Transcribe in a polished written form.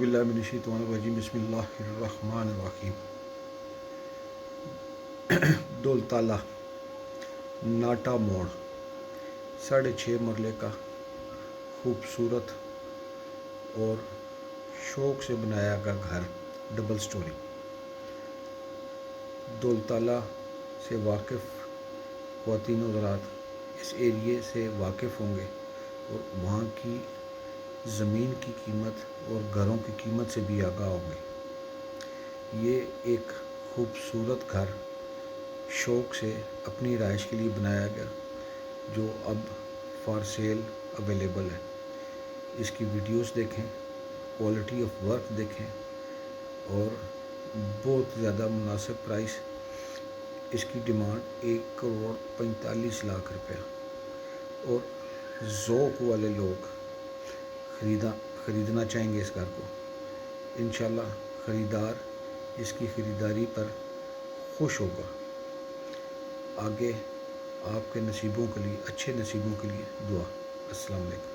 औज़ुबिल्लाहिमिनश्शैतानिर्रजीम बिस्मिल्लाहिर्रहमानिर्रहीम। दौलताला नाटा मोड़ 6.5 मरले का खूबसूरत और शौक से बनाया गया घर, डबल स्टोरी। दौलताला से वाकिफ़ ख़वातीन हज़रात इस एरिए से वाकिफ़ होंगे और वहाँ की ज़मीन की कीमत और घरों की कीमत से भी आगाह होंगे। ये एक खूबसूरत घर शौक से अपनी रहाइश के लिए बनाया गया, जो अब फॉर सेल अवेलेबल है। इसकी वीडियोस देखें, क्वालिटी ऑफ वर्क देखें और बहुत ज़्यादा मुनासिब प्राइस। इसकी डिमांड 1,45,00,000 रुपया और ज़ौक़ वाले लोग ख़रीदना चाहेंगे इस घर को। इंशाल्लाह ख़रीदार इसकी ख़रीदारी पर खुश होगा। आगे आपके नसीबों के लिए, अच्छे नसीबों के लिए दुआ। अस्सलाम वालेकुम।